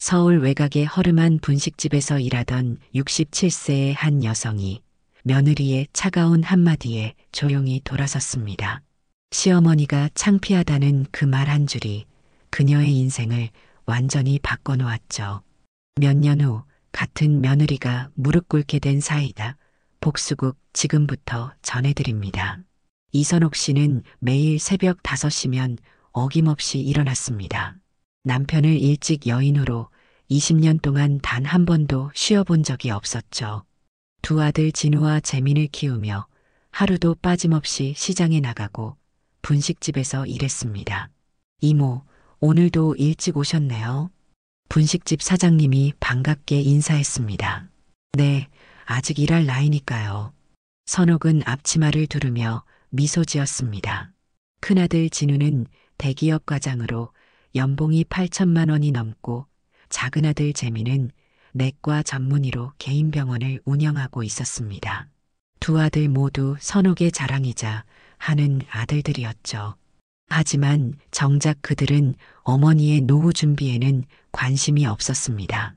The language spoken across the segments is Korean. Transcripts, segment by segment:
서울 외곽의 허름한 분식집에서 일하던 67세의 한 여성이 며느리의 차가운 한마디에 조용히 돌아섰습니다. 시어머니가 창피하다는 그 말 한 줄이 그녀의 인생을 완전히 바꿔놓았죠. 몇 년 후 같은 며느리가 무릎 꿇게 된 사이다. 복수국 지금부터 전해드립니다. 이선옥 씨는 매일 새벽 5시면 어김없이 일어났습니다. 남편을 일찍 여인으로 20년 동안 단 한 번도 쉬어본 적이 없었죠. 두 아들 진우와 재민을 키우며 하루도 빠짐없이 시장에 나가고 분식집에서 일했습니다. 이모, 오늘도 일찍 오셨네요. 분식집 사장님이 반갑게 인사했습니다. 네, 아직 일할 나이니까요. 선옥은 앞치마를 두르며 미소 지었습니다. 큰아들 진우는 대기업 과장으로 연봉이 8천만 원이 넘고 작은아들 재민은 내과 전문의로 개인 병원을 운영하고 있었습니다. 두 아들 모두 선옥의 자랑이자 하는 아들들이었죠. 하지만 정작 그들은 어머니의 노후 준비에는 관심이 없었습니다.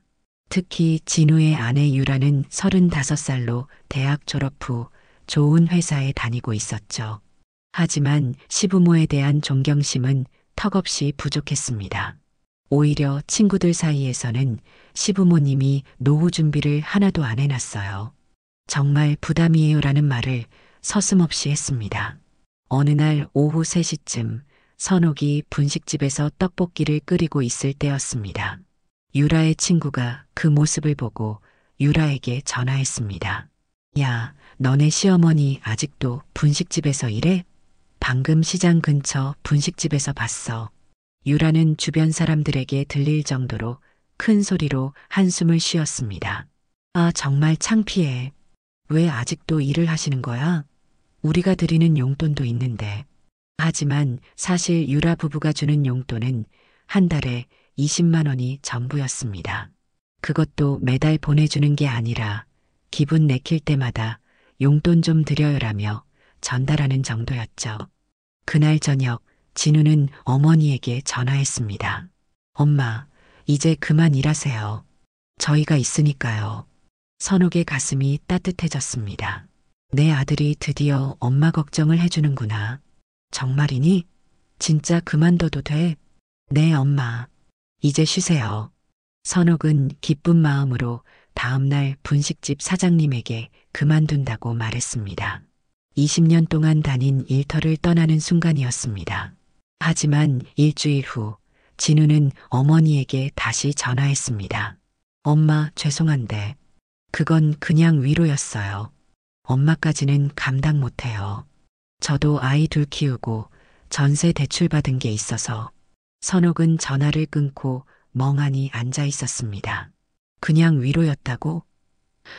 특히 진우의 아내 유라는 35살로 대학 졸업 후 좋은 회사에 다니고 있었죠. 하지만 시부모에 대한 존경심은 턱없이 부족했습니다. 오히려 친구들 사이에서는 시부모님이 노후 준비를 하나도 안 해놨어요. 정말 부담이에요라는 말을 서슴없이 했습니다. 어느 날 오후 3시쯤 선옥이 분식집에서 떡볶이를 끓이고 있을 때였습니다. 유라의 친구가 그 모습을 보고 유라에게 전화했습니다. 야, 너네 시어머니 아직도 분식집에서 일해? 방금 시장 근처 분식집에서 봤어. 유라는 주변 사람들에게 들릴 정도로 큰 소리로 한숨을 쉬었습니다. 아, 정말 창피해. 왜 아직도 일을 하시는 거야? 우리가 드리는 용돈도 있는데. 하지만 사실 유라 부부가 주는 용돈은 한 달에 20만 원이 전부였습니다. 그것도 매달 보내주는 게 아니라 기분 내킬 때마다 용돈 좀 드려요라며 전달하는 정도였죠. 그날 저녁 진우는 어머니에게 전화했습니다. 엄마, 이제 그만 일하세요. 저희가 있으니까요. 선옥의 가슴이 따뜻해졌습니다. 내 아들이 드디어 엄마 걱정을 해주는구나. 정말이니? 진짜 그만둬도 돼? 네, 엄마. 이제 쉬세요. 선옥은 기쁜 마음으로 다음날 분식집 사장님에게 그만둔다고 말했습니다. 20년 동안 다닌 일터를 떠나는 순간이었습니다. 하지만 일주일 후 진우는 어머니에게 다시 전화했습니다. 엄마, 죄송한데 그건 그냥 위로였어요. 엄마까지는 감당 못해요. 저도 아이 둘 키우고 전세 대출 받은 게 있어서. 선옥은 전화를 끊고 멍하니 앉아 있었습니다. 그냥 위로였다고?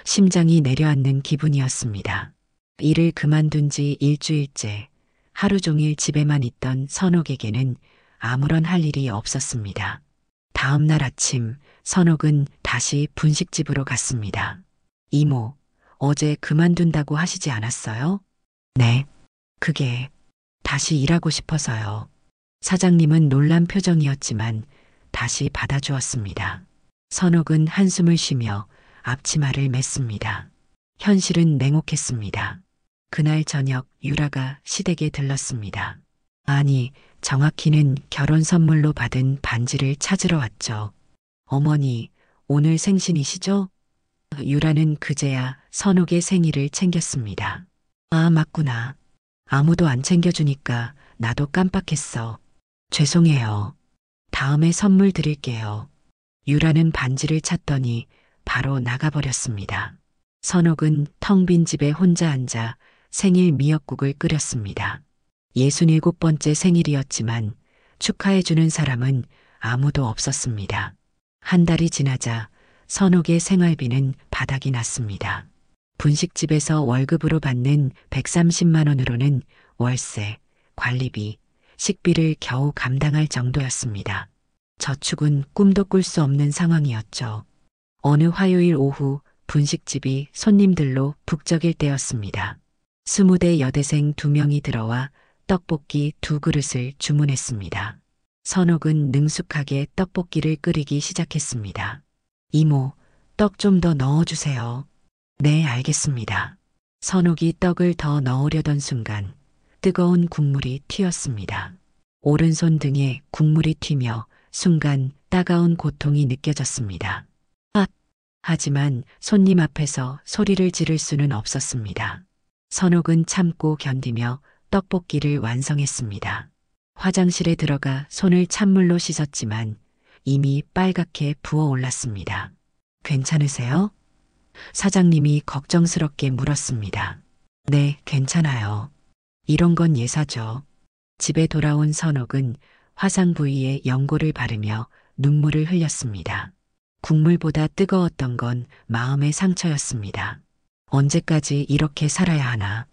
심장이 내려앉는 기분이었습니다. 일을 그만둔 지 일주일째 하루 종일 집에만 있던 선옥에게는 아무런 할 일이 없었습니다. 다음 날 아침 선옥은 다시 분식집으로 갔습니다. 이모, 어제 그만둔다고 하시지 않았어요? 네. 그게 다시 일하고 싶어서요. 사장님은 놀란 표정이었지만 다시 받아주었습니다. 선옥은 한숨을 쉬며 앞치마를 맸습니다. 현실은 냉혹했습니다. 그날 저녁 유라가 시댁에 들렀습니다. 아니, 정확히는 결혼 선물로 받은 반지를 찾으러 왔죠. 어머니, 오늘 생신이시죠? 유라는 그제야 선옥의 생일을 챙겼습니다. 아, 맞구나. 아무도 안 챙겨주니까 나도 깜빡했어. 죄송해요. 다음에 선물 드릴게요. 유라는 반지를 찾더니 바로 나가버렸습니다. 선옥은 텅 빈 집에 혼자 앉아 생일 미역국을 끓였습니다. 67번째 생일이었지만 축하해주는 사람은 아무도 없었습니다. 한 달이 지나자 선옥의 생활비는 바닥이 났습니다. 분식집에서 월급으로 받는 130만 원으로는 월세, 관리비, 식비를 겨우 감당할 정도였습니다. 저축은 꿈도 꿀 수 없는 상황이었죠. 어느 화요일 오후 분식집이 손님들로 북적일 때였습니다. 20대 여대생 2명이 들어와 떡볶이 2그릇을 주문했습니다. 선옥은 능숙하게 떡볶이를 끓이기 시작했습니다. 이모, 떡 좀 더 넣어주세요. 네, 알겠습니다. 선옥이 떡을 더 넣으려던 순간 뜨거운 국물이 튀었습니다. 오른손 등에 국물이 튀며 순간 따가운 고통이 느껴졌습니다. 아! 하지만 손님 앞에서 소리를 지를 수는 없었습니다. 선옥은 참고 견디며 떡볶이를 완성했습니다. 화장실에 들어가 손을 찬물로 씻었지만 이미 빨갛게 부어올랐습니다. 괜찮으세요? 사장님이 걱정스럽게 물었습니다. 네, 괜찮아요. 이런 건 예사죠. 집에 돌아온 선옥은 화상 부위에 연고를 바르며 눈물을 흘렸습니다. 국물보다 뜨거웠던 건 마음의 상처였습니다. 언제까지 이렇게 살아야 하나.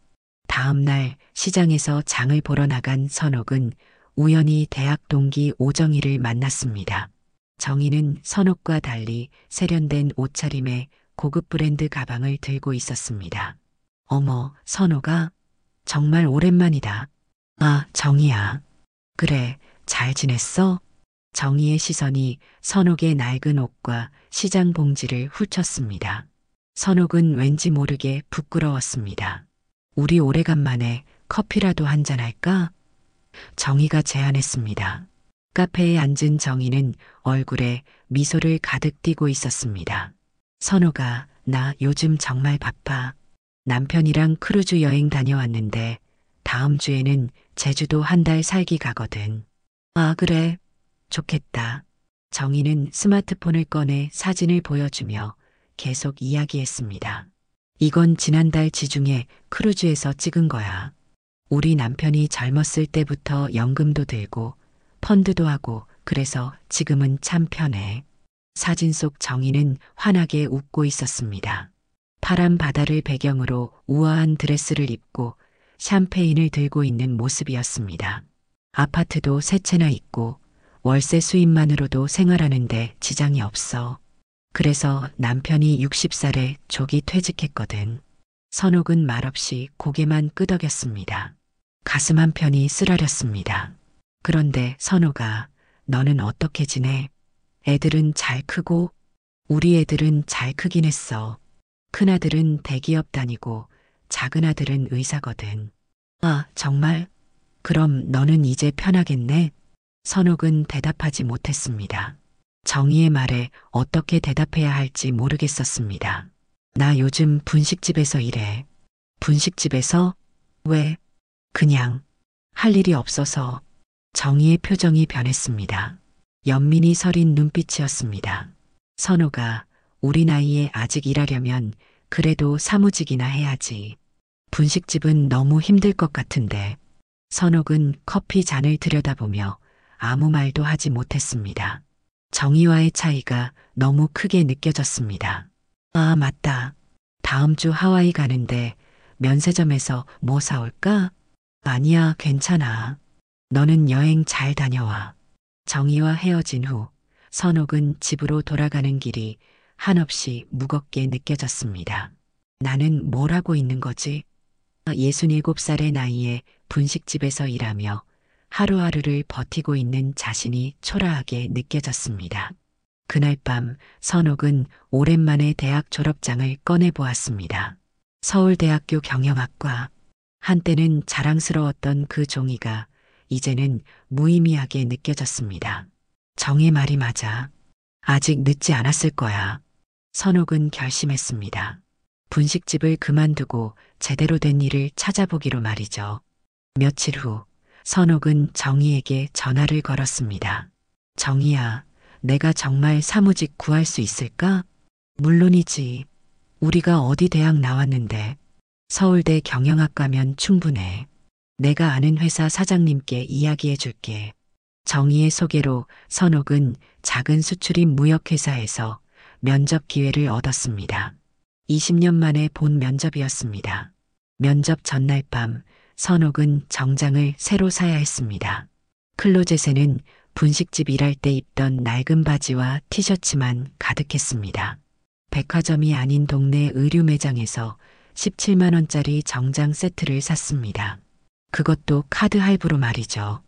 다음 날 시장에서 장을 보러 나간 선옥은 우연히 대학 동기 오정희를 만났습니다. 정희는 선옥과 달리 세련된 옷차림에 고급 브랜드 가방을 들고 있었습니다. 어머, 선옥아, 정말 오랜만이다. 아, 정희야. 그래, 잘 지냈어? 정희의 시선이 선옥의 낡은 옷과 시장 봉지를 훑었습니다. 선옥은 왠지 모르게 부끄러웠습니다. 우리 오래간만에 커피라도 한잔 할까? 정희가 제안했습니다. 카페에 앉은 정희는 얼굴에 미소를 가득 띠고 있었습니다. 선옥아, 나 요즘 정말 바빠. 남편이랑 크루즈 여행 다녀왔는데 다음 주에는 제주도 한 달 살기 가거든. 아, 그래. 좋겠다. 정희는 스마트폰을 꺼내 사진을 보여주며 계속 이야기했습니다. 이건 지난달 지중해 크루즈에서 찍은 거야. 우리 남편이 젊었을 때부터 연금도 들고 펀드도 하고 그래서 지금은 참 편해. 사진 속 정희는 환하게 웃고 있었습니다. 파란 바다를 배경으로 우아한 드레스를 입고 샴페인을 들고 있는 모습이었습니다. 아파트도 세 채나 있고 월세 수입만으로도 생활하는데 지장이 없어. 그래서 남편이 60살에 조기 퇴직했거든. 선옥은 말없이 고개만 끄덕였습니다. 가슴 한편이 쓰라렸습니다. 그런데 선옥아, 너는 어떻게 지내? 애들은 잘 크고? 우리 애들은 잘 크긴 했어. 큰아들은 대기업 다니고 작은아들은 의사거든. 아, 정말? 그럼 너는 이제 편하겠네? 선옥은 대답하지 못했습니다. 정희의 말에 어떻게 대답해야 할지 모르겠었습니다. 나 요즘 분식집에서 일해. 분식집에서? 왜? 그냥 할 일이 없어서. 정희의 표정이 변했습니다. 연민이 서린 눈빛이었습니다. 선옥아, 우리 나이에 아직 일하려면 그래도 사무직이나 해야지. 분식집은 너무 힘들 것 같은데. 선옥은 커피 잔을 들여다보며 아무 말도 하지 못했습니다. 정희와의 차이가 너무 크게 느껴졌습니다. 아, 맞다. 다음 주 하와이 가는데 면세점에서 뭐 사올까? 아니야, 괜찮아. 너는 여행 잘 다녀와. 정희와 헤어진 후 선옥은 집으로 돌아가는 길이 한없이 무겁게 느껴졌습니다. 나는 뭘 하고 있는 거지? 67살의 나이에 분식집에서 일하며 하루하루를 버티고 있는 자신이 초라하게 느껴졌습니다. 그날 밤 선옥은 오랜만에 대학 졸업장을 꺼내보았습니다. 서울대학교 경영학과. 한때는 자랑스러웠던 그 종이가 이제는 무의미하게 느껴졌습니다. 정의 말이 맞아. 아직 늦지 않았을 거야. 선옥은 결심했습니다. 분식집을 그만두고 제대로 된 일을 찾아보기로 말이죠. 며칠 후 선옥은 정희에게 전화를 걸었습니다. 정희야, 내가 정말 사무직 구할 수 있을까? 물론이지. 우리가 어디 대학 나왔는데. 서울대 경영학과면 충분해. 내가 아는 회사 사장님께 이야기해 줄게. 정희의 소개로 선옥은 작은 수출입 무역회사에서 면접 기회를 얻었습니다. 20년 만에 본 면접이었습니다. 면접 전날 밤 선옥은 정장을 새로 사야 했습니다. 클로젯에는 분식집 일할 때 입던 낡은 바지와 티셔츠만 가득했습니다. 백화점이 아닌 동네 의류 매장에서 17만 원짜리 정장 세트를 샀습니다. 그것도 카드 할부로 말이죠.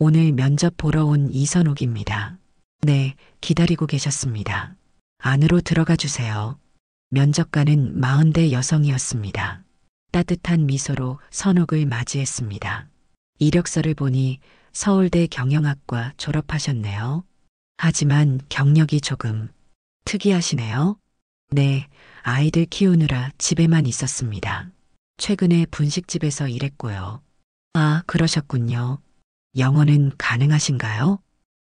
오늘 면접 보러 온 이선옥입니다. 네, 기다리고 계셨습니다. 안으로 들어가 주세요. 면접관은 40대 여성이었습니다. 따뜻한 미소로 선옥을 맞이했습니다. 이력서를 보니 서울대 경영학과 졸업하셨네요. 하지만 경력이 조금 특이하시네요. 네, 아이들 키우느라 집에만 있었습니다. 최근에 분식집에서 일했고요. 아, 그러셨군요. 영어는 가능하신가요?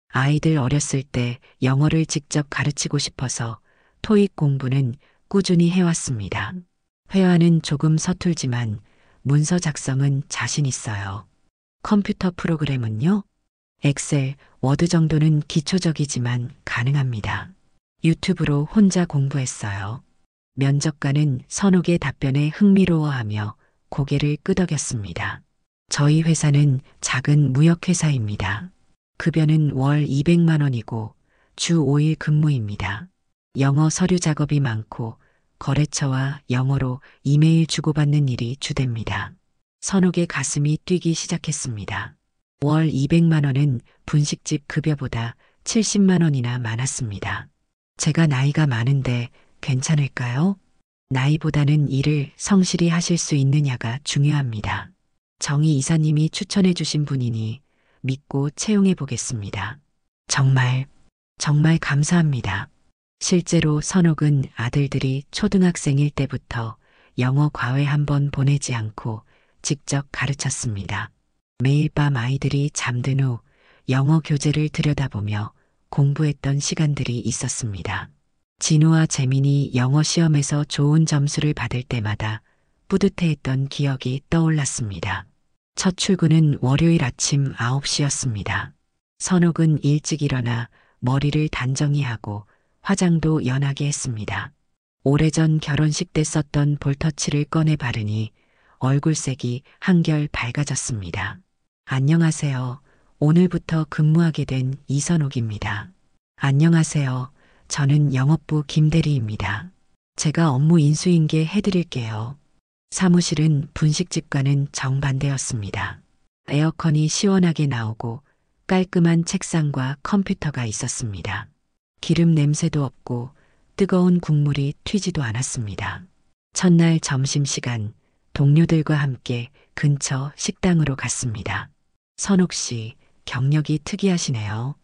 아이들 어렸을 때 영어를 직접 가르치고 싶어서 토익 공부는 꾸준히 해왔습니다. 회화는 조금 서툴지만 문서 작성은 자신 있어요. 컴퓨터 프로그램은요? 엑셀, 워드 정도는 기초적이지만 가능합니다. 유튜브로 혼자 공부했어요. 면접관은 선옥의 답변에 흥미로워하며 고개를 끄덕였습니다. 저희 회사는 작은 무역회사입니다. 급여는 월 200만 원이고 주 5일 근무입니다. 영어 서류 작업이 많고 거래처와 영어로 이메일 주고받는 일이 주됩니다. 선옥의 가슴이 뛰기 시작했습니다. 월 200만 원은 분식집 급여보다 70만 원이나 많았습니다. 제가 나이가 많은데 괜찮을까요? 나이보다는 일을 성실히 하실 수 있느냐가 중요합니다. 정희 이사님이 추천해 주신 분이니 믿고 채용해 보겠습니다. 정말 감사합니다. 실제로 선옥은 아들들이 초등학생일 때부터 영어 과외 한 번 보내지 않고 직접 가르쳤습니다. 매일 밤 아이들이 잠든 후 영어 교재를 들여다보며 공부했던 시간들이 있었습니다. 진우와 재민이 영어 시험에서 좋은 점수를 받을 때마다 뿌듯해했던 기억이 떠올랐습니다. 첫 출근은 월요일 아침 9시였습니다. 선옥은 일찍 일어나 머리를 단정히 하고 화장도 연하게 했습니다. 오래전 결혼식 때 썼던 볼터치를 꺼내 바르니 얼굴색이 한결 밝아졌습니다. 안녕하세요. 오늘부터 근무하게 된 이선옥입니다. 안녕하세요. 저는 영업부 김대리입니다. 제가 업무 인수인계 해드릴게요. 사무실은 분식집과는 정반대였습니다. 에어컨이 시원하게 나오고 깔끔한 책상과 컴퓨터가 있었습니다. 기름 냄새도 없고 뜨거운 국물이 튀지도 않았습니다. 첫날 점심시간 동료들과 함께 근처 식당으로 갔습니다. 선옥 씨, 경력이 특이하시네요.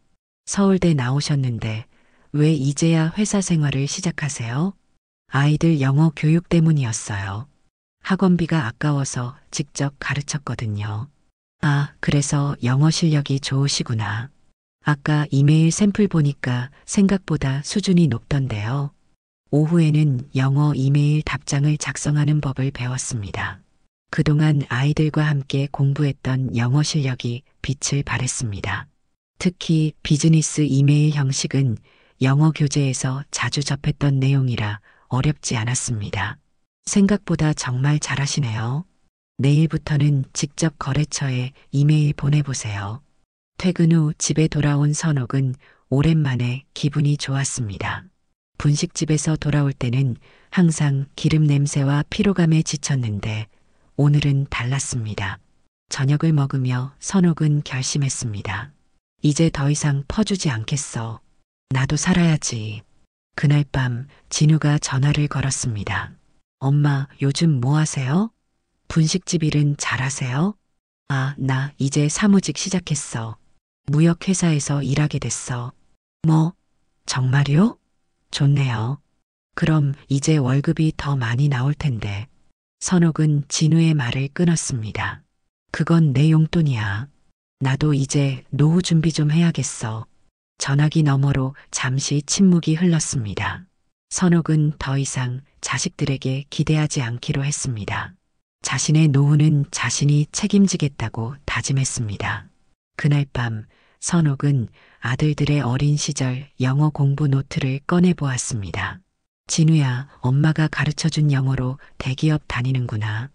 서울대 나오셨는데 왜 이제야 회사 생활을 시작하세요? 아이들 영어 교육 때문이었어요. 학원비가 아까워서 직접 가르쳤거든요. 아, 그래서 영어 실력이 좋으시구나. 아까 이메일 샘플 보니까 생각보다 수준이 높던데요. 오후에는 영어 이메일 답장을 작성하는 법을 배웠습니다. 그동안 아이들과 함께 공부했던 영어 실력이 빛을 발했습니다. 특히 비즈니스 이메일 형식은 영어 교재에서 자주 접했던 내용이라 어렵지 않았습니다. 생각보다 정말 잘하시네요. 내일부터는 직접 거래처에 이메일 보내보세요. 퇴근 후 집에 돌아온 선옥은 오랜만에 기분이 좋았습니다. 분식집에서 돌아올 때는 항상 기름 냄새와 피로감에 지쳤는데 오늘은 달랐습니다. 저녁을 먹으며 선옥은 결심했습니다. 이제 더 이상 퍼주지 않겠어. 나도 살아야지. 그날 밤 진우가 전화를 걸었습니다. 엄마, 요즘 뭐 하세요? 분식집 일은 잘하세요? 아, 나 이제 사무직 시작했어. 무역회사에서 일하게 됐어. 뭐, 정말요? 좋네요. 그럼 이제 월급이 더 많이 나올 텐데. 선옥은 진우의 말을 끊었습니다. 그건 내 용돈이야. 나도 이제 노후 준비 좀 해야겠어. 전화기 너머로 잠시 침묵이 흘렀습니다. 선옥은 더 이상 자식들에게 기대하지 않기로 했습니다. 자신의 노후는 자신이 책임지겠다고 다짐했습니다. 그날 밤 선옥은 아들들의 어린 시절 영어 공부 노트를 꺼내 보았습니다. 진우야, 엄마가 가르쳐준 영어로 대기업 다니는구나.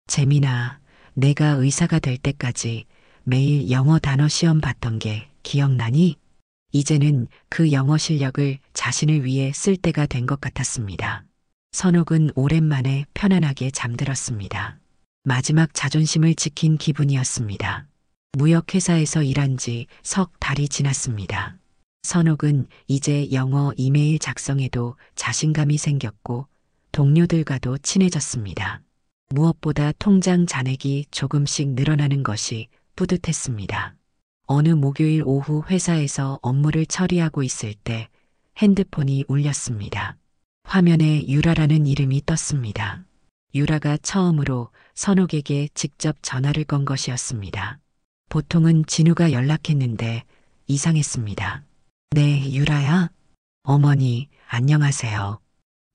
재민아, 내가 의사가 될 때까지 매일 영어 단어 시험 봤던 게 기억나니? 이제는 그 영어 실력을 자신을 위해 쓸 때가 된 것 같았습니다. 선옥은 오랜만에 편안하게 잠들었습니다. 마지막 자존심을 지킨 기분이었습니다. 무역회사에서 일한 지 석 달이 지났습니다. 선옥은 이제 영어 이메일 작성에도 자신감이 생겼고 동료들과도 친해졌습니다. 무엇보다 통장 잔액이 조금씩 늘어나는 것이 뿌듯했습니다. 어느 목요일 오후 회사에서 업무를 처리하고 있을 때 핸드폰이 울렸습니다. 화면에 유라라는 이름이 떴습니다. 유라가 처음으로 선옥에게 직접 전화를 건 것이었습니다. 보통은 진우가 연락했는데 이상했습니다. 네, 유라야? 어머니, 안녕하세요.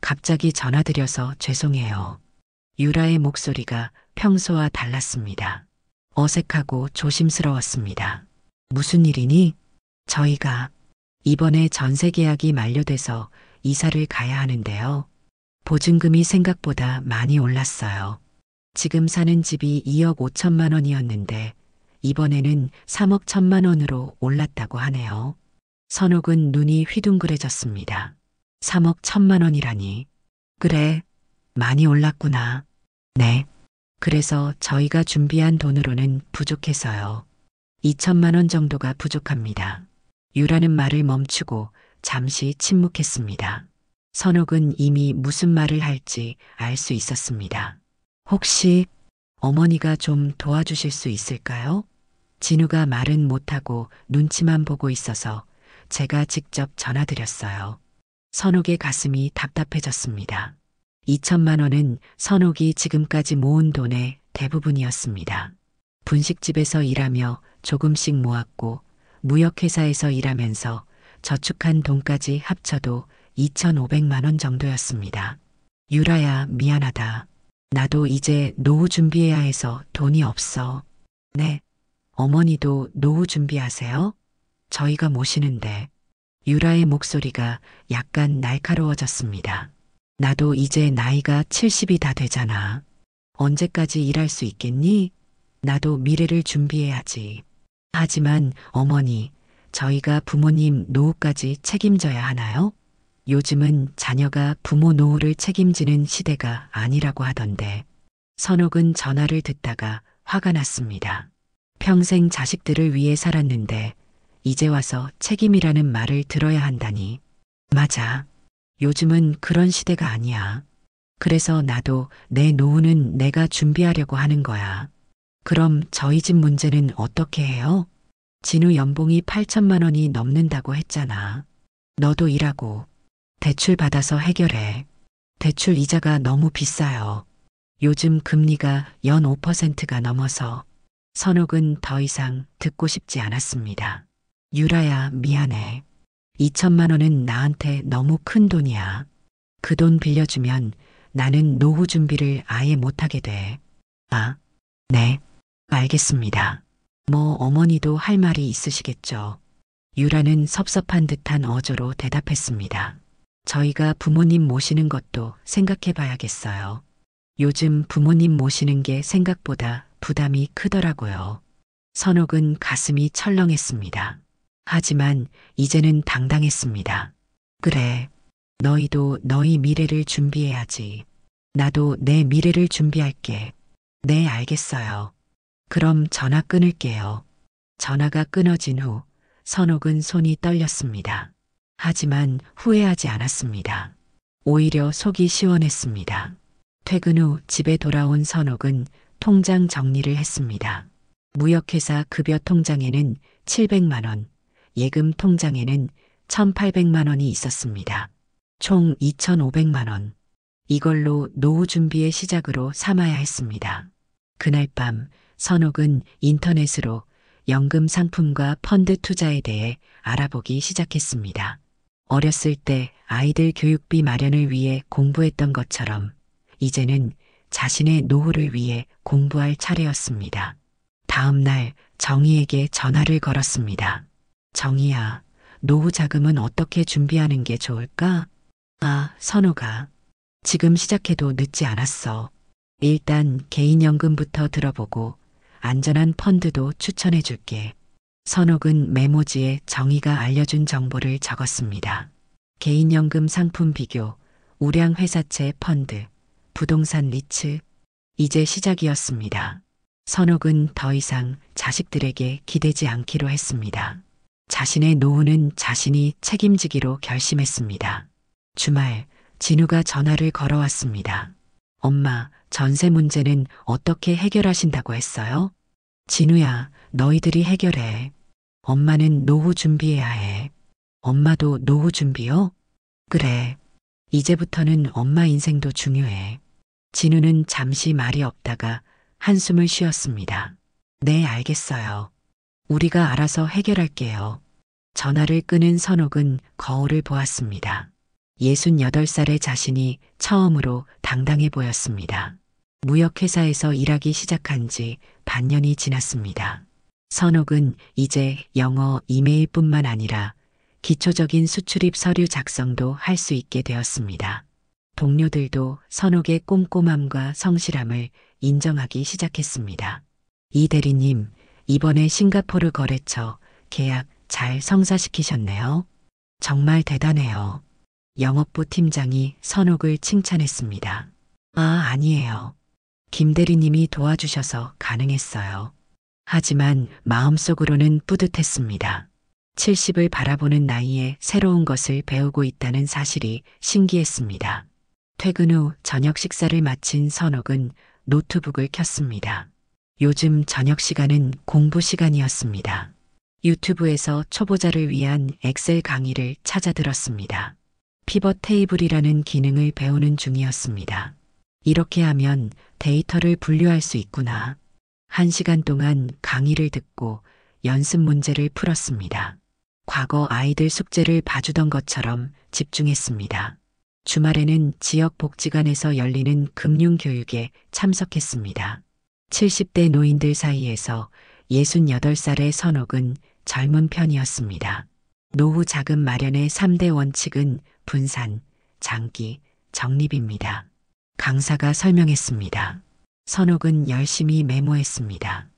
갑자기 전화드려서 죄송해요. 유라의 목소리가 평소와 달랐습니다. 어색하고 조심스러웠습니다. 무슨 일이니? 저희가 이번에 전세 계약이 만료돼서 이사를 가야 하는데요. 보증금이 생각보다 많이 올랐어요. 지금 사는 집이 2억 5천만 원이었는데 이번에는 3억 1천만 원으로 올랐다고 하네요. 선옥은 눈이 휘둥그레졌습니다. 3억 1천만 원이라니. 그래, 많이 올랐구나. 네. 그래서 저희가 준비한 돈으로는 부족해서요. 2천만 원 정도가 부족합니다. 유라는 말을 멈추고 잠시 침묵했습니다. 선옥은 이미 무슨 말을 할지 알 수 있었습니다. 혹시 어머니가 좀 도와주실 수 있을까요? 진우가 말은 못하고 눈치만 보고 있어서 제가 직접 전화드렸어요. 선옥의 가슴이 답답해졌습니다. 2천만 원은 선옥이 지금까지 모은 돈의 대부분이었습니다. 분식집에서 일하며 조금씩 모았고 무역회사에서 일하면서 저축한 돈까지 합쳐도 2,500만 원 정도였습니다. 유라야, 미안하다. 나도 이제 노후 준비해야 해서 돈이 없어. 네. 어머니도 노후 준비하세요? 저희가 모시는데. 유라의 목소리가 약간 날카로워졌습니다. 나도 이제 나이가 70이 다 되잖아. 언제까지 일할 수 있겠니? 나도 미래를 준비해야지. 하지만 어머니, 저희가 부모님 노후까지 책임져야 하나요? 요즘은 자녀가 부모 노후를 책임지는 시대가 아니라고 하던데. 선옥은 전화를 듣다가 화가 났습니다. 평생 자식들을 위해 살았는데 이제 와서 책임이라는 말을 들어야 한다니. 맞아. 요즘은 그런 시대가 아니야. 그래서 나도 내 노후는 내가 준비하려고 하는 거야. 그럼 저희 집 문제는 어떻게 해요? 진우 연봉이 8천만 원이 넘는다고 했잖아. 너도 일하고 대출 받아서 해결해. 대출 이자가 너무 비싸요. 요즘 금리가 연 5%가 넘어서. 선옥은 더 이상 듣고 싶지 않았습니다. 유라야, 미안해. 2천만 원은 나한테 너무 큰 돈이야. 그 돈 빌려주면 나는 노후 준비를 아예 못하게 돼. 아, 네, 알겠습니다. 뭐 어머니도 할 말이 있으시겠죠. 유라는 섭섭한 듯한 어조로 대답했습니다. 저희가 부모님 모시는 것도 생각해 봐야겠어요. 요즘 부모님 모시는 게 생각보다 부담이 크더라고요. 선옥은 가슴이 철렁했습니다. 하지만 이제는 당당했습니다. 그래, 너희도 너희 미래를 준비해야지. 나도 내 미래를 준비할게. 네, 알겠어요. 그럼 전화 끊을게요. 전화가 끊어진 후 선옥은 손이 떨렸습니다. 하지만 후회하지 않았습니다. 오히려 속이 시원했습니다. 퇴근 후 집에 돌아온 선옥은 통장 정리를 했습니다. 무역회사 급여 통장에는 700만 원, 예금 통장에는 1,800만 원이 있었습니다. 총 2,500만 원. 이걸로 노후 준비의 시작으로 삼아야 했습니다. 그날 밤 선옥은 인터넷으로 연금 상품과 펀드 투자에 대해 알아보기 시작했습니다. 어렸을 때 아이들 교육비 마련을 위해 공부했던 것처럼 이제는 자신의 노후를 위해 공부할 차례였습니다. 다음 날 정희에게 전화를 걸었습니다. 정희야, 노후 자금은 어떻게 준비하는 게 좋을까? 아, 선우가. 지금 시작해도 늦지 않았어. 일단 개인연금부터 들어보고 안전한 펀드도 추천해 줄게. 선옥은 메모지에 정희가 알려준 정보를 적었습니다. 개인연금 상품 비교, 우량 회사채 펀드, 부동산 리츠. 이제 시작이었습니다. 선옥은 더 이상 자식들에게 기대지 않기로 했습니다. 자신의 노후는 자신이 책임지기로 결심했습니다. 주말, 진우가 전화를 걸어왔습니다. 엄마, 전세 문제는 어떻게 해결하신다고 했어요? 진우야, 너희들이 해결해. 엄마는 노후 준비해야 해. 엄마도 노후 준비요? 그래. 이제부터는 엄마 인생도 중요해. 진우는 잠시 말이 없다가 한숨을 쉬었습니다. 네, 알겠어요. 우리가 알아서 해결할게요. 전화를 끊은 선옥은 거울을 보았습니다. 68살의 자신이 처음으로 당당해 보였습니다. 무역회사에서 일하기 시작한 지 반년이 지났습니다. 선옥은 이제 영어 이메일뿐만 아니라 기초적인 수출입 서류 작성도 할 수 있게 되었습니다. 동료들도 선옥의 꼼꼼함과 성실함을 인정하기 시작했습니다. 이 대리님, 이번에 싱가포르 거래처 계약 잘 성사시키셨네요. 정말 대단해요. 영업부 팀장이 선옥을 칭찬했습니다. 아, 아니에요. 김 대리님이 도와주셔서 가능했어요. 하지만 마음속으로는 뿌듯했습니다. 70을 바라보는 나이에 새로운 것을 배우고 있다는 사실이 신기했습니다. 퇴근 후 저녁 식사를 마친 선옥은 노트북을 켰습니다. 요즘 저녁 시간은 공부 시간이었습니다. 유튜브에서 초보자를 위한 엑셀 강의를 찾아 들었습니다. 피벗 테이블이라는 기능을 배우는 중이었습니다. 이렇게 하면 데이터를 분류할 수 있구나. 1시간 동안 강의를 듣고 연습 문제를 풀었습니다. 과거 아이들 숙제를 봐주던 것처럼 집중했습니다. 주말에는 지역 복지관에서 열리는 금융교육에 참석했습니다. 70대 노인들 사이에서 68살의 선옥은 젊은 편이었습니다. 노후 자금 마련의 3대 원칙은 분산, 장기, 적립입니다. 강사가 설명했습니다. 선옥은 열심히 메모했습니다.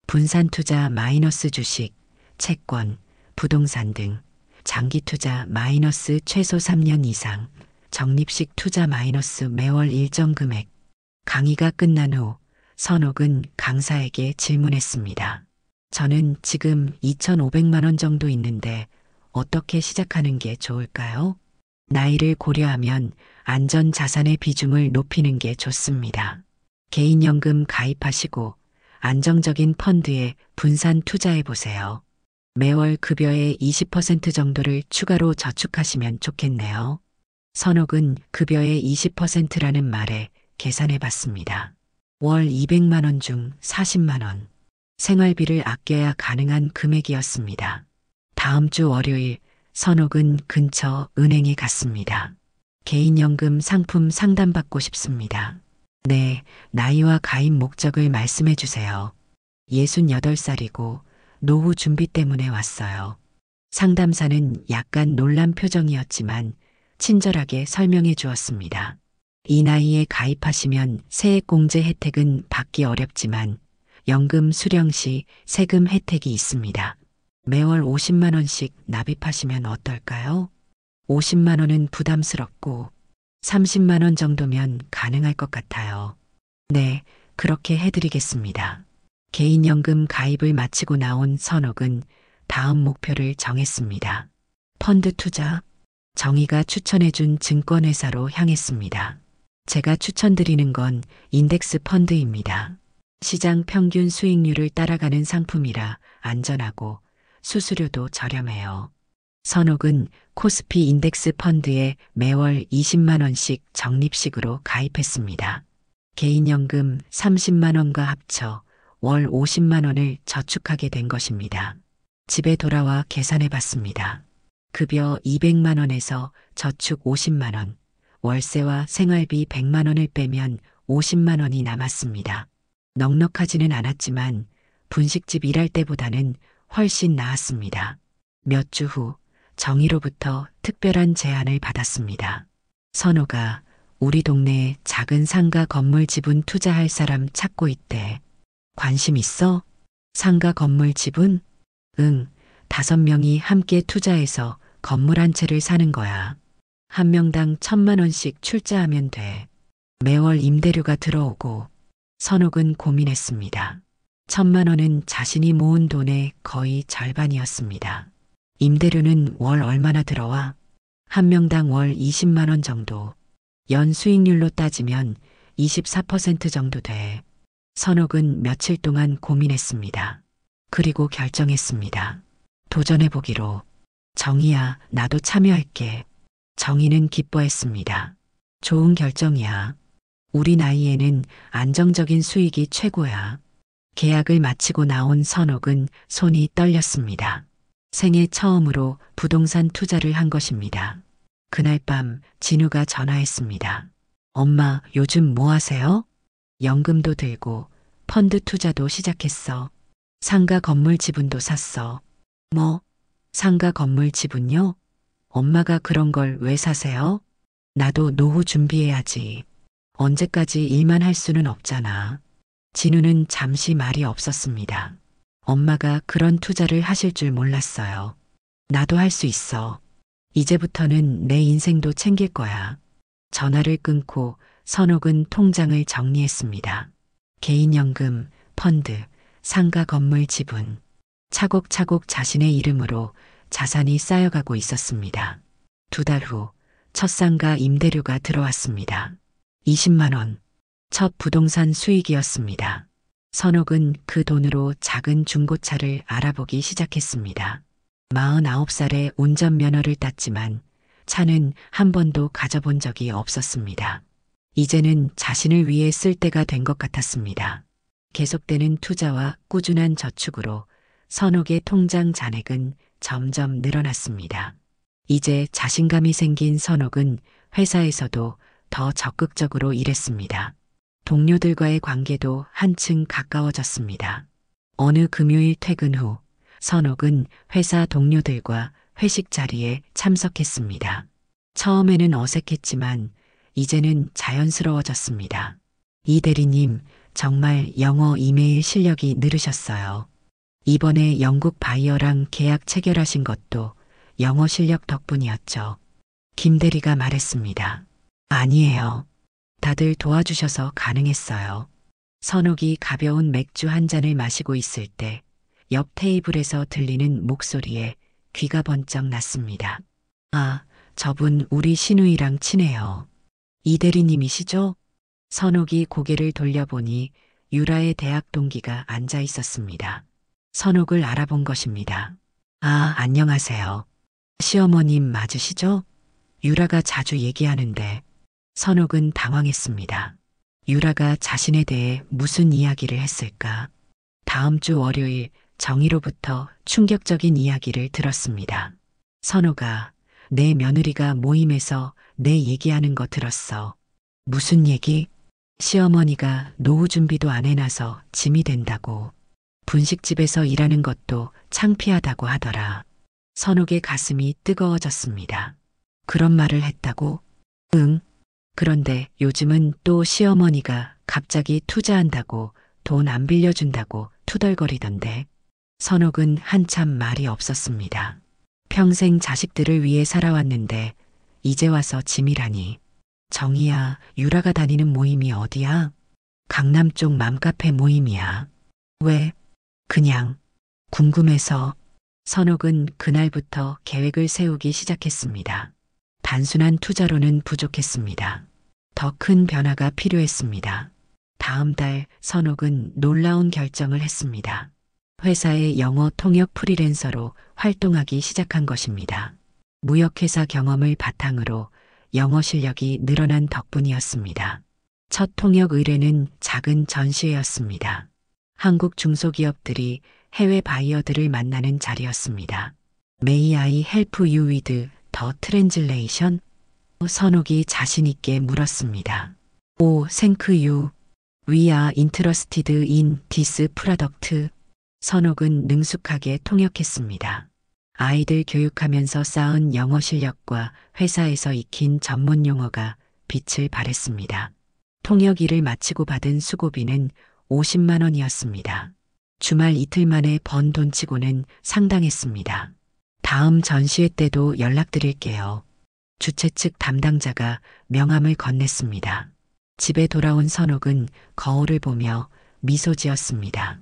분산 투자 마이너스 주식, 채권, 부동산 등, 장기 투자 마이너스 최소 3년 이상, 적립식 투자 마이너스 매월 일정 금액. 강의가 끝난 후 선옥은 강사에게 질문했습니다. 저는 지금 2,500만 원 정도 있는데 어떻게 시작하는 게 좋을까요? 나이를 고려하면 안전 자산의 비중을 높이는 게 좋습니다. 개인연금 가입하시고 안정적인 펀드에 분산 투자해 보세요. 매월 급여의 20% 정도를 추가로 저축하시면 좋겠네요. 선옥은 급여의 20%라는 말에 계산해 봤습니다. 월 200만 원 중 40만 원. 생활비를 아껴야 가능한 금액이었습니다. 다음 주 월요일 선옥은 근처 은행에 갔습니다. 개인연금 상품 상담받고 싶습니다. 네, 나이와 가입 목적을 말씀해 주세요. 68살이고 노후 준비 때문에 왔어요. 상담사는 약간 놀란 표정이었지만 친절하게 설명해 주었습니다. 이 나이에 가입하시면 세액공제 혜택은 받기 어렵지만 연금 수령 시 세금 혜택이 있습니다. 매월 50만 원씩 납입하시면 어떨까요? 50만 원은 부담스럽고 30만 원 정도면 가능할 것 같아요. 네, 그렇게 해드리겠습니다. 개인연금 가입을 마치고 나온 선옥은 다음 목표를 정했습니다. 펀드 투자. 정희가 추천해준 증권회사로 향했습니다. 제가 추천드리는 건 인덱스 펀드입니다. 시장 평균 수익률을 따라가는 상품이라 안전하고 수수료도 저렴해요. 선옥은 코스피 인덱스 펀드에 매월 20만 원씩 적립식으로 가입했습니다. 개인연금 30만 원과 합쳐 월 50만 원을 저축하게 된 것입니다. 집에 돌아와 계산해 봤습니다. 급여 200만 원에서 저축 50만 원, 월세와 생활비 100만 원을 빼면 50만 원이 남았습니다. 넉넉하지는 않았지만 분식집 일할 때보다는 훨씬 나았습니다. 몇 주 후 정희로부터 특별한 제안을 받았습니다. 선호가 우리 동네에 작은 상가 건물 지분 투자할 사람 찾고 있대. 관심 있어? 상가 건물 지분? 응, 5명이 함께 투자해서 건물 한 채를 사는 거야. 한 명당 1,000만 원씩 출자하면 돼. 매월 임대료가 들어오고. 선옥은 고민했습니다. 1,000만 원은 자신이 모은 돈의 거의 절반이었습니다. 임대료는 월 얼마나 들어와? 한 명당 월 20만 원 정도. 연 수익률로 따지면 24% 정도 돼. 선옥은 며칠 동안 고민했습니다. 그리고 결정했습니다. 도전해보기로. 정희야, 나도 참여할게. 정희는 기뻐했습니다. 좋은 결정이야. 우리 나이에는 안정적인 수익이 최고야. 계약을 마치고 나온 선옥은 손이 떨렸습니다. 생애 처음으로 부동산 투자를 한 것입니다. 그날 밤 진우가 전화했습니다. 엄마, 요즘 뭐 하세요? 연금도 들고 펀드 투자도 시작했어. 상가 건물 지분도 샀어. 뭐? 상가 건물 지분요? 엄마가 그런 걸 왜 사세요? 나도 노후 준비해야지. 언제까지 일만 할 수는 없잖아. 진우는 잠시 말이 없었습니다. 엄마가 그런 투자를 하실 줄 몰랐어요. 나도 할 수 있어. 이제부터는 내 인생도 챙길 거야. 전화를 끊고 선옥은 통장을 정리했습니다. 개인연금, 펀드, 상가 건물 지분. 차곡차곡 자신의 이름으로 자산이 쌓여가고 있었습니다. 2달 후 첫 상가 임대료가 들어왔습니다. 20만 원. 첫 부동산 수익이었습니다. 선옥은 그 돈으로 작은 중고차를 알아보기 시작했습니다. 49살에 운전면허를 땄지만 차는 한 번도 가져본 적이 없었습니다. 이제는 자신을 위해 쓸 때가 된 것 같았습니다. 계속되는 투자와 꾸준한 저축으로 선옥의 통장 잔액은 점점 늘어났습니다. 이제 자신감이 생긴 선옥은 회사에서도 더 적극적으로 일했습니다. 동료들과의 관계도 한층 가까워졌습니다. 어느 금요일 퇴근 후 선옥은 회사 동료들과 회식 자리에 참석했습니다. 처음에는 어색했지만 이제는 자연스러워졌습니다. 이 대리님, 정말 영어 이메일 실력이 늘으셨어요. 이번에 영국 바이어랑 계약 체결하신 것도 영어 실력 덕분이었죠. 김 대리가 말했습니다. 아니에요. 다들 도와주셔서 가능했어요. 선옥이 가벼운 맥주 한 잔을 마시고 있을 때 옆 테이블에서 들리는 목소리에 귀가 번쩍 났습니다. 아, 저분 우리 신우이랑 친해요. 이 대리님이시죠? 선옥이 고개를 돌려보니 유라의 대학 동기가 앉아 있었습니다. 선옥을 알아본 것입니다. 아, 안녕하세요. 시어머님 맞으시죠? 유라가 자주 얘기하는데 선옥은 당황했습니다. 유라가 자신에 대해 무슨 이야기를 했을까? 다음 주 월요일 정희로부터 충격적인 이야기를 들었습니다. 선옥아, 내 며느리가 모임에서 내 얘기하는 거 들었어. 무슨 얘기? 시어머니가 노후 준비도 안 해놔서 짐이 된다고. 분식집에서 일하는 것도 창피하다고 하더라. 선옥의 가슴이 뜨거워졌습니다. 그런 말을 했다고? 응. 그런데 요즘은 또 시어머니가 갑자기 투자한다고 돈 안 빌려준다고 투덜거리던데. 선옥은 한참 말이 없었습니다. 평생 자식들을 위해 살아왔는데 이제 와서 짐이라니. 정희야, 유라가 다니는 모임이 어디야? 강남 쪽 맘카페 모임이야. 왜? 그냥 궁금해서. 선옥은 그날부터 계획을 세우기 시작했습니다. 단순한 투자로는 부족했습니다. 더 큰 변화가 필요했습니다. 다음 달 선옥은 놀라운 결정을 했습니다. 회사의 영어 통역 프리랜서로 활동하기 시작한 것입니다. 무역회사 경험을 바탕으로 영어 실력이 늘어난 덕분이었습니다. 첫 통역 의뢰는 작은 전시회였습니다. 한국 중소기업들이 해외 바이어들을 만나는 자리였습니다. May I help you with the translation? 선옥이 자신 있게 물었습니다. 오, thank you. We are interested in this product. 선옥은 능숙하게 통역했습니다. 아이들 교육하면서 쌓은 영어 실력과 회사에서 익힌 전문 용어가 빛을 발했습니다. 통역 일을 마치고 받은 수고비는 50만 원이었습니다. 주말 이틀 만에 번 돈치고는 상당했습니다. 다음 전시회 때도 연락드릴게요. 주최 측 담당자가 명함을 건넸습니다. 집에 돌아온 선옥은 거울을 보며 미소 지었습니다.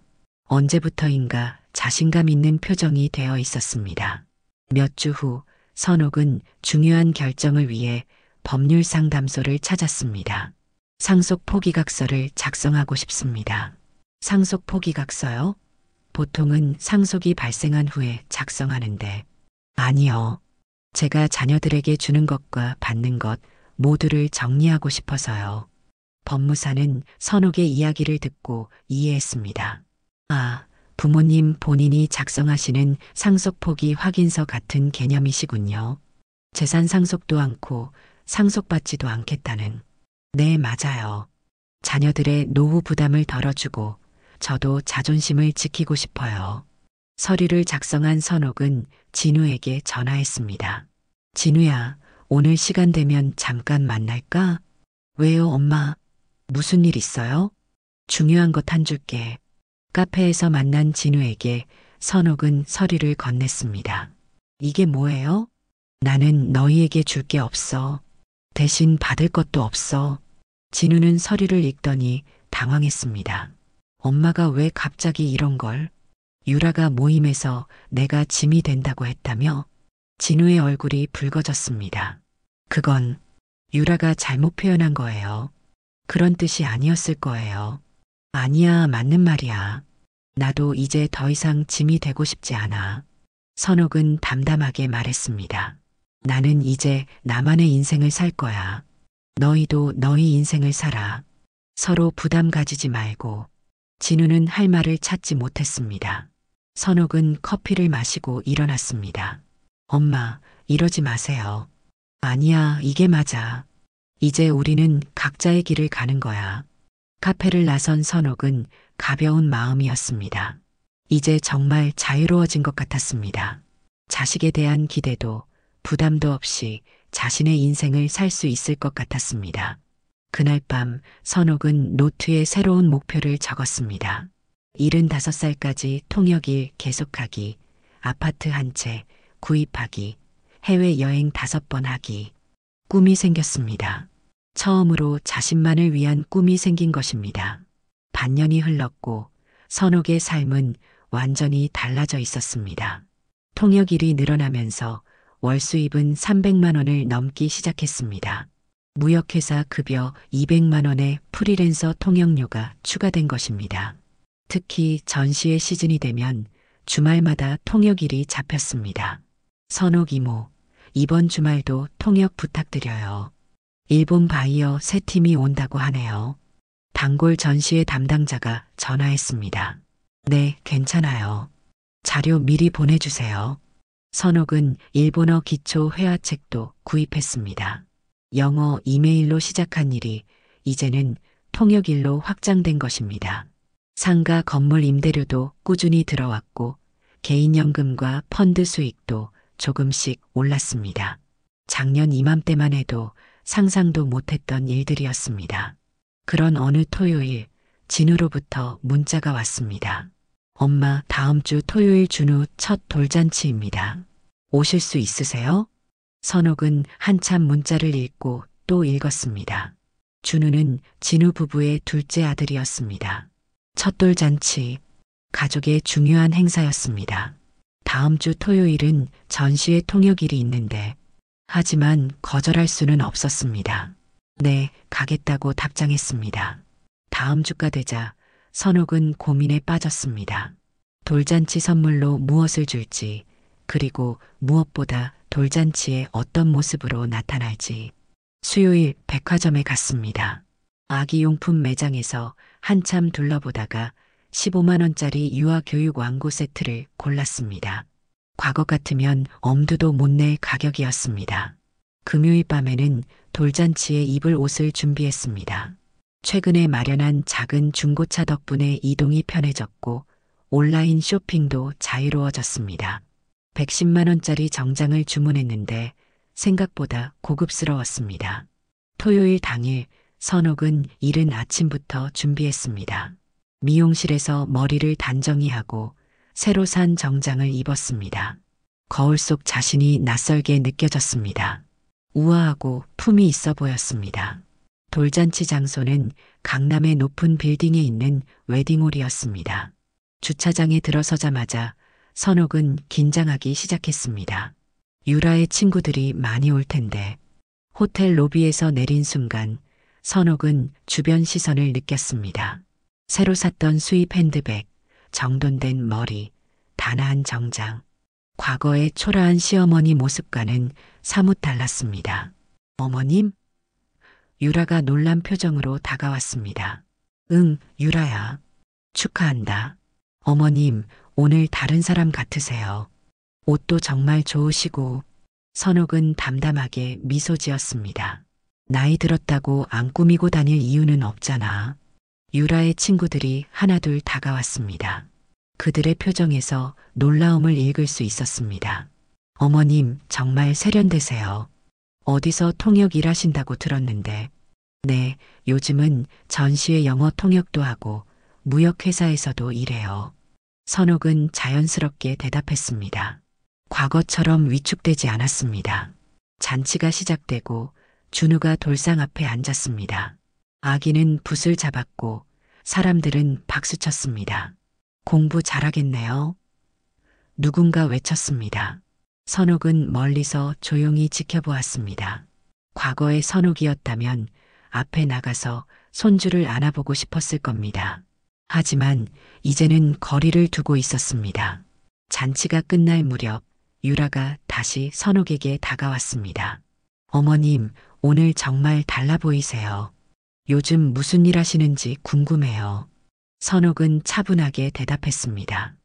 언제부터인가 자신감 있는 표정이 되어 있었습니다. 몇 주 후 선옥은 중요한 결정을 위해 법률 상담소를 찾았습니다. 상속 포기각서를 작성하고 싶습니다. 상속 포기각서요? 보통은 상속이 발생한 후에 작성하는데, 아니요. 제가 자녀들에게 주는 것과 받는 것 모두를 정리하고 싶어서요. 법무사는 선옥의 이야기를 듣고 이해했습니다. 아, 부모님 본인이 작성하시는 상속 포기 확인서 같은 개념이시군요. 재산 상속도 않고 상속받지도 않겠다는. 네, 맞아요. 자녀들의 노후 부담을 덜어주고 저도 자존심을 지키고 싶어요. 서류를 작성한 선옥은 진우에게 전화했습니다. 진우야, 오늘 시간 되면 잠깐 만날까? 왜요, 엄마? 무슨 일 있어요? 중요한 것 한 줄게. 카페에서 만난 진우에게 선옥은 서류를 건넸습니다. 이게 뭐예요? 나는 너희에게 줄 게 없어. 대신 받을 것도 없어. 진우는 서류를 읽더니 당황했습니다. 엄마가 왜 갑자기 이런 걸? 유라가 모임에서 내가 짐이 된다고 했다며? 진우의 얼굴이 붉어졌습니다. 그건 유라가 잘못 표현한 거예요. 그런 뜻이 아니었을 거예요. 아니야, 맞는 말이야. 나도 이제 더 이상 짐이 되고 싶지 않아. 선옥은 담담하게 말했습니다. 나는 이제 나만의 인생을 살 거야. 너희도 너희 인생을 살아. 서로 부담 가지지 말고. 진우는 할 말을 찾지 못했습니다. 선옥은 커피를 마시고 일어났습니다. 엄마, 이러지 마세요. 아니야, 이게 맞아. 이제 우리는 각자의 길을 가는 거야. 카페를 나선 선옥은 가벼운 마음이었습니다. 이제 정말 자유로워진 것 같았습니다. 자식에 대한 기대도 부담도 없이 자신의 인생을 살 수 있을 것 같았습니다. 그날 밤 선옥은 노트에 새로운 목표를 적었습니다. 75살까지 통역일 계속하기, 아파트 한 채 구입하기, 해외여행 5번 하기. 꿈이 생겼습니다. 처음으로 자신만을 위한 꿈이 생긴 것입니다. 반년이 흘렀고 선옥의 삶은 완전히 달라져 있었습니다. 통역일이 늘어나면서 월 수입은 300만 원을 넘기 시작했습니다. 무역회사 급여 200만 원의 프리랜서 통역료가 추가된 것입니다. 특히 전시회 시즌이 되면 주말마다 통역일이 잡혔습니다. 선옥 이모, 이번 주말도 통역 부탁드려요. 일본 바이어 새 팀이 온다고 하네요. 단골 전시회 담당자가 전화했습니다. 네, 괜찮아요. 자료 미리 보내주세요. 선옥은 일본어 기초 회화책도 구입했습니다. 영어 이메일로 시작한 일이 이제는 통역일로 확장된 것입니다. 상가 건물 임대료도 꾸준히 들어왔고 개인연금과 펀드 수익도 조금씩 올랐습니다. 작년 이맘때만 해도 상상도 못했던 일들이었습니다. 그런 어느 토요일 진우로부터 문자가 왔습니다. 엄마, 다음 주 토요일 준우 첫 돌잔치입니다. 오실 수 있으세요? 선옥은 한참 문자를 읽고 또 읽었습니다. 준우는 진우 부부의 둘째 아들이었습니다. 첫 돌잔치, 가족의 중요한 행사였습니다. 다음 주 토요일은 전시회 통역일이 있는데 하지만 거절할 수는 없었습니다. 네, 가겠다고 답장했습니다. 다음 주가 되자 선옥은 고민에 빠졌습니다. 돌잔치 선물로 무엇을 줄지, 그리고 무엇보다 돌잔치에 어떤 모습으로 나타날지. 수요일 백화점에 갔습니다. 아기용품 매장에서 한참 둘러보다가 15만 원짜리 유아교육 왕구 세트를 골랐습니다. 과거 같으면 엄두도 못 낼 가격이었습니다. 금요일 밤에는 돌잔치에 입을 옷을 준비했습니다. 최근에 마련한 작은 중고차 덕분에 이동이 편해졌고 온라인 쇼핑도 자유로워졌습니다. 110만 원짜리 정장을 주문했는데 생각보다 고급스러웠습니다. 토요일 당일 선옥은 이른 아침부터 준비했습니다. 미용실에서 머리를 단정히 하고 새로 산 정장을 입었습니다. 거울 속 자신이 낯설게 느껴졌습니다. 우아하고 품이 있어 보였습니다. 돌잔치 장소는 강남의 높은 빌딩에 있는 웨딩홀이었습니다. 주차장에 들어서자마자 선옥은 긴장하기 시작했습니다. 유라의 친구들이 많이 올 텐데. 호텔 로비에서 내린 순간 선옥은 주변 시선을 느꼈습니다. 새로 샀던 수입 핸드백, 정돈된 머리, 단아한 정장. 과거의 초라한 시어머니 모습과는 사뭇 달랐습니다. 어머님? 유라가 놀란 표정으로 다가왔습니다. 응, 유라야. 축하한다. 어머님, 오늘 다른 사람 같으세요. 옷도 정말 좋으시고. 선옥은 담담하게 미소 지었습니다. 나이 들었다고 안 꾸미고 다닐 이유는 없잖아. 유라의 친구들이 하나둘 다가왔습니다. 그들의 표정에서 놀라움을 읽을 수 있었습니다. 어머님, 정말 세련되세요. 어디서 통역 일하신다고 들었는데. 네, 요즘은 전시회 영어 통역도 하고 무역회사에서도 일해요. 선옥은 자연스럽게 대답했습니다. 과거처럼 위축되지 않았습니다. 잔치가 시작되고 준우가 돌상 앞에 앉았습니다. 아기는 붓을 잡았고 사람들은 박수쳤습니다. 공부 잘하겠네요. 누군가 외쳤습니다. 선옥은 멀리서 조용히 지켜보았습니다. 과거의 선옥이었다면 앞에 나가서 손주를 안아보고 싶었을 겁니다. 하지만 이제는 거리를 두고 있었습니다. 잔치가 끝날 무렵 유라가 다시 선옥에게 다가왔습니다. 어머님, 오늘 정말 달라 보이세요. 요즘 무슨 일 하시는지 궁금해요. 선옥은 차분하게 대답했습니다.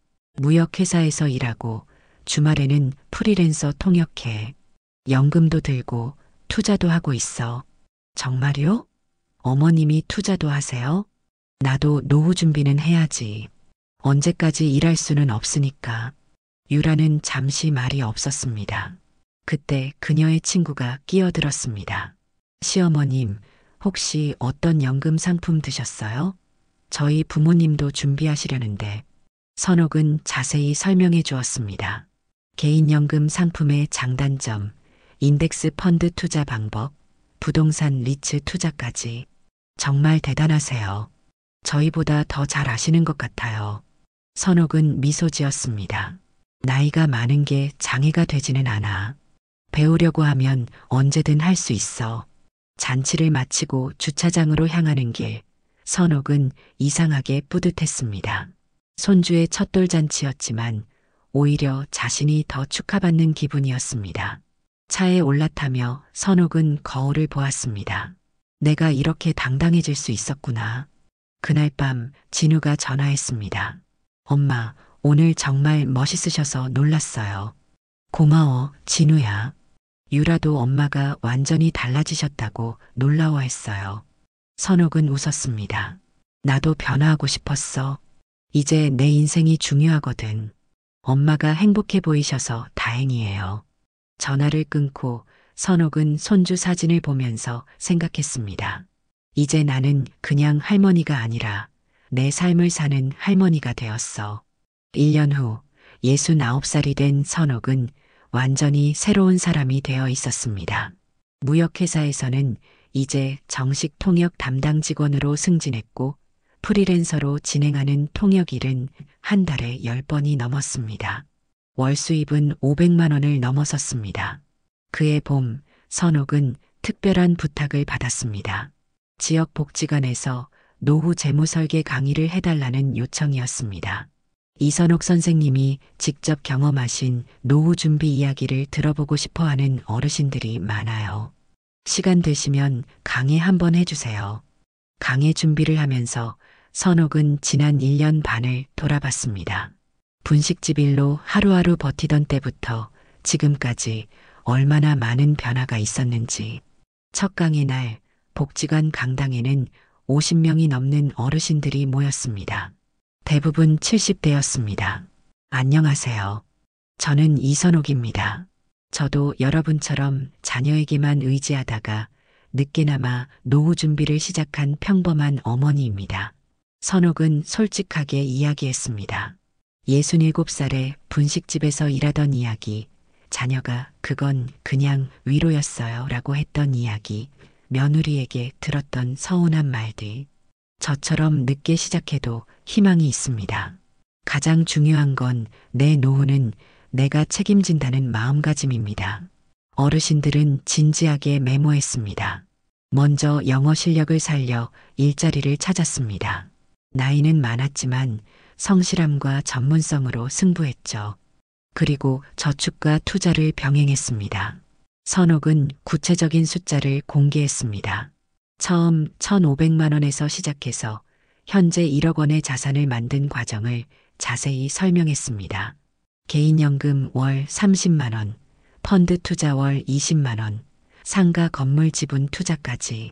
무역회사에서 일하고 주말에는 프리랜서 통역해. 연금도 들고 투자도 하고 있어. 정말요? 어머님이 투자도 하세요? 나도 노후 준비는 해야지. 언제까지 일할 수는 없으니까. 유라는 잠시 말이 없었습니다. 그때 그녀의 친구가 끼어들었습니다. 시어머님, 혹시 어떤 연금 상품 드셨어요? 저희 부모님도 준비하시려는데. 선옥은 자세히 설명해 주었습니다. 개인연금 상품의 장단점, 인덱스 펀드 투자 방법, 부동산 리츠 투자까지. 정말 대단하세요. 저희보다 더 잘 아시는 것 같아요. 선옥은 미소 지었습니다. 나이가 많은 게 장애가 되지는 않아. 배우려고 하면 언제든 할 수 있어. 잔치를 마치고 주차장으로 향하는 길, 선옥은 이상하게 뿌듯했습니다. 손주의 첫돌 잔치였지만 오히려 자신이 더 축하받는 기분이었습니다. 차에 올라타며 선옥은 거울을 보았습니다. 내가 이렇게 당당해질 수 있었구나. 그날 밤 진우가 전화했습니다. 엄마, 오늘 정말 멋있으셔서 놀랐어요. 고마워, 진우야. 유라도 엄마가 완전히 달라지셨다고 놀라워했어요. 선옥은 웃었습니다. 나도 변화하고 싶었어. 이제 내 인생이 중요하거든. 엄마가 행복해 보이셔서 다행이에요. 전화를 끊고 선옥은 손주 사진을 보면서 생각했습니다. 이제 나는 그냥 할머니가 아니라 내 삶을 사는 할머니가 되었어. 1년 후 69살이 된 선옥은 완전히 새로운 사람이 되어 있었습니다. 무역회사에서는 이제 정식 통역 담당 직원으로 승진했고 프리랜서로 진행하는 통역 일은 한 달에 10번이 넘었습니다. 월 수입은 500만 원을 넘어섰습니다. 그해 봄, 선옥은 특별한 부탁을 받았습니다. 지역 복지관에서 노후 재무 설계 강의를 해달라는 요청이었습니다. 이선옥 선생님이 직접 경험하신 노후 준비 이야기를 들어보고 싶어하는 어르신들이 많아요. 시간 되시면 강의 한번 해주세요. 강의 준비를 하면서 선옥은 지난 1년 반을 돌아봤습니다. 분식집 일로 하루하루 버티던 때부터 지금까지 얼마나 많은 변화가 있었는지. 첫 강의 날 복지관 강당에는 50명이 넘는 어르신들이 모였습니다. 대부분 70대였습니다. 안녕하세요. 저는 이선옥입니다. 저도 여러분처럼 자녀에게만 의지하다가 늦게나마 노후 준비를 시작한 평범한 어머니입니다. 선옥은 솔직하게 이야기했습니다. 67살에 분식집에서 일하던 이야기, 자녀가 그건 그냥 위로였어요 라고 했던 이야기, 며느리에게 들었던 서운한 말들. 저처럼 늦게 시작해도 희망이 있습니다. 가장 중요한 건 내 노후는 내가 책임진다는 마음가짐입니다. 어르신들은 진지하게 메모했습니다. 먼저 영어 실력을 살려 일자리를 찾았습니다. 나이는 많았지만 성실함과 전문성으로 승부했죠. 그리고 저축과 투자를 병행했습니다. 선옥은 구체적인 숫자를 공개했습니다. 처음 1,500만 원에서 시작해서 현재 1억 원의 자산을 만든 과정을 자세히 설명했습니다. 개인연금 월 30만 원, 펀드 투자 월 20만 원, 상가 건물 지분 투자까지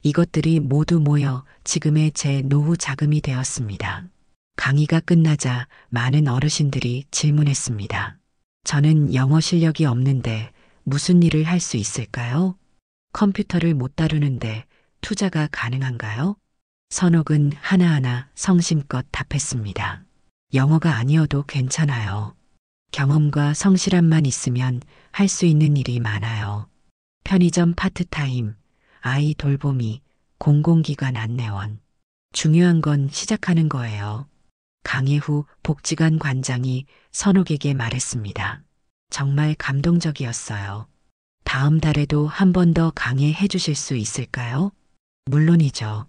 이것들이 모두 모여 지금의 제 노후 자금이 되었습니다. 강의가 끝나자 많은 어르신들이 질문했습니다. 저는 영어 실력이 없는데 무슨 일을 할 수 있을까요? 컴퓨터를 못 다루는데 투자가 가능한가요? 선옥은 하나하나 성심껏 답했습니다. 영어가 아니어도 괜찮아요. 경험과 성실함만 있으면 할 수 있는 일이 많아요. 편의점 파트타임, 아이 돌보미, 공공기관 안내원. 중요한 건 시작하는 거예요. 강의 후 복지관 관장이 선옥에게 말했습니다. 정말 감동적이었어요. 다음 달에도 한 번 더 강의해 주실 수 있을까요? 물론이죠.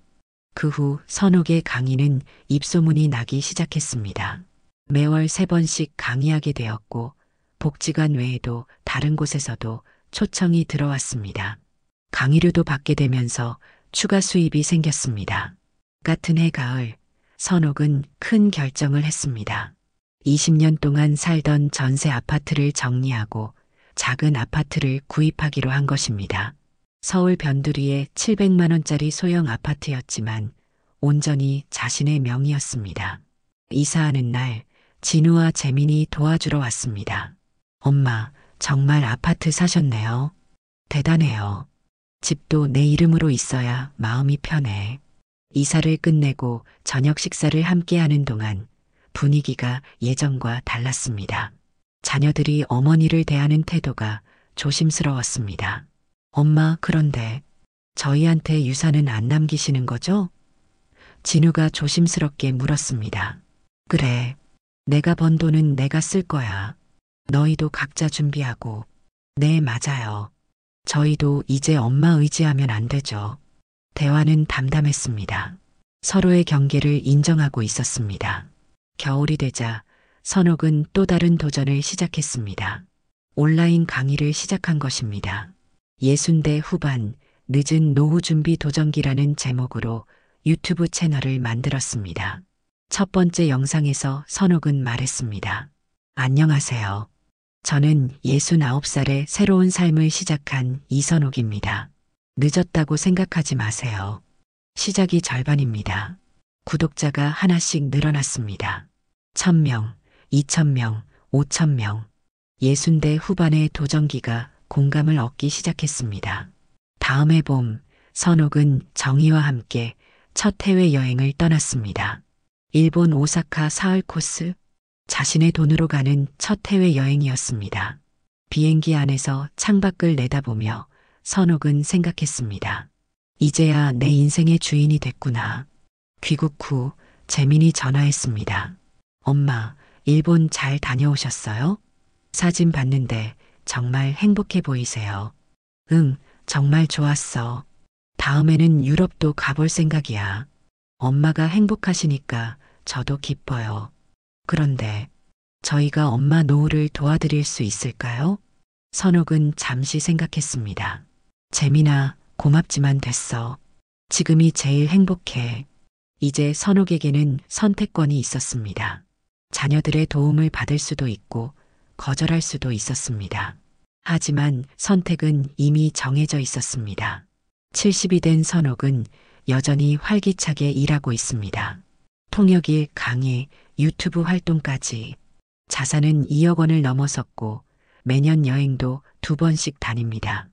그 후 선옥의 강의는 입소문이 나기 시작했습니다. 매월 3번씩 강의하게 되었고 복지관 외에도 다른 곳에서도 초청이 들어왔습니다. 강의료도 받게 되면서 추가 수입이 생겼습니다. 같은 해 가을 선옥은 큰 결정을 했습니다. 20년 동안 살던 전세 아파트를 정리하고 작은 아파트를 구입하기로 한 것입니다. 서울 변두리의 700만 원짜리 소형 아파트였지만 온전히 자신의 명의였습니다. 이사하는 날 진우와 재민이 도와주러 왔습니다. 엄마, 정말 아파트 사셨네요. 대단해요. 집도 내 이름으로 있어야 마음이 편해. 이사를 끝내고 저녁 식사를 함께 하는 동안 분위기가 예전과 달랐습니다. 자녀들이 어머니를 대하는 태도가 조심스러웠습니다. 엄마, 그런데 저희한테 유산은 안 남기시는 거죠? 진우가 조심스럽게 물었습니다. 그래, 내가 번 돈은 내가 쓸 거야. 너희도 각자 준비하고. 네, 맞아요. 저희도 이제 엄마 의지하면 안 되죠. 대화는 담담했습니다. 서로의 경계를 인정하고 있었습니다. 겨울이 되자 선옥은 또 다른 도전을 시작했습니다. 온라인 강의를 시작한 것입니다. 60대 후반 늦은 노후 준비 도전기라는 제목으로 유튜브 채널을 만들었습니다. 첫 번째 영상에서 선옥은 말했습니다. 안녕하세요. 저는 69살에 새로운 삶을 시작한 이선옥입니다. 늦었다고 생각하지 마세요. 시작이 절반입니다. 구독자가 하나씩 늘어났습니다. 1,000명, 2,000명, 5,000명. 60대 후반의 도전기가 공감을 얻기 시작했습니다. 다음 해 봄, 선옥은 정희와 함께 첫 해외여행을 떠났습니다. 일본 오사카 사흘 코스, 자신의 돈으로 가는 첫 해외여행이었습니다. 비행기 안에서 창밖을 내다보며 선옥은 생각했습니다. 이제야 내 인생의 주인이 됐구나. 귀국 후 재민이 전화했습니다. 엄마, 일본 잘 다녀오셨어요? 사진 봤는데 정말 행복해 보이세요. 응, 정말 좋았어. 다음에는 유럽도 가볼 생각이야. 엄마가 행복하시니까 저도 기뻐요. 그런데 저희가 엄마 노후를 도와드릴 수 있을까요? 선옥은 잠시 생각했습니다. 재민아, 고맙지만 됐어. 지금이 제일 행복해. 이제 선옥에게는 선택권이 있었습니다. 자녀들의 도움을 받을 수도 있고 거절할 수도 있었습니다. 하지만 선택은 이미 정해져 있었습니다. 70이 된 선옥은 여전히 활기차게 일하고 있습니다. 통역일, 강의, 유튜브 활동까지 자산은 2억 원을 넘어섰고 매년 여행도 2번씩 다닙니다.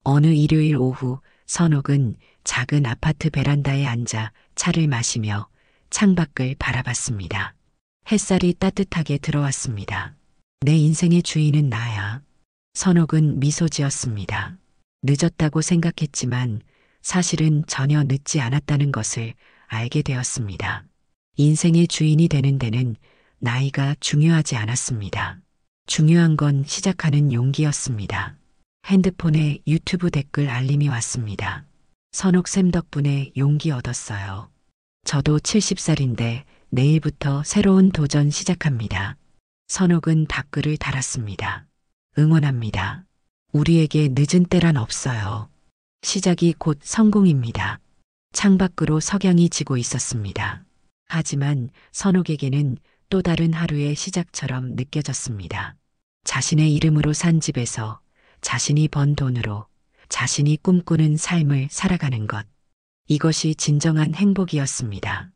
어느 일요일 오후 선옥은 작은 아파트 베란다에 앉아 차를 마시며 창밖을 바라봤습니다. 햇살이 따뜻하게 들어왔습니다. 내 인생의 주인은 나야. 선옥은 미소 지었습니다. 늦었다고 생각했지만 사실은 전혀 늦지 않았다는 것을 알게 되었습니다. 인생의 주인이 되는 데는 나이가 중요하지 않았습니다. 중요한 건 시작하는 용기였습니다. 핸드폰에 유튜브 댓글 알림이 왔습니다. 선옥쌤 덕분에 용기 얻었어요. 저도 70살인데 내일부터 새로운 도전 시작합니다. 선옥은 댓글을 달았습니다. 응원합니다. 우리에게 늦은 때란 없어요. 시작이 곧 성공입니다. 창밖으로 석양이 지고 있었습니다. 하지만 선옥에게는 또 다른 하루의 시작처럼 느껴졌습니다. 자신의 이름으로 산 집에서 자신이 번 돈으로 자신이 꿈꾸는 삶을 살아가는 것. 이것이 진정한 행복이었습니다.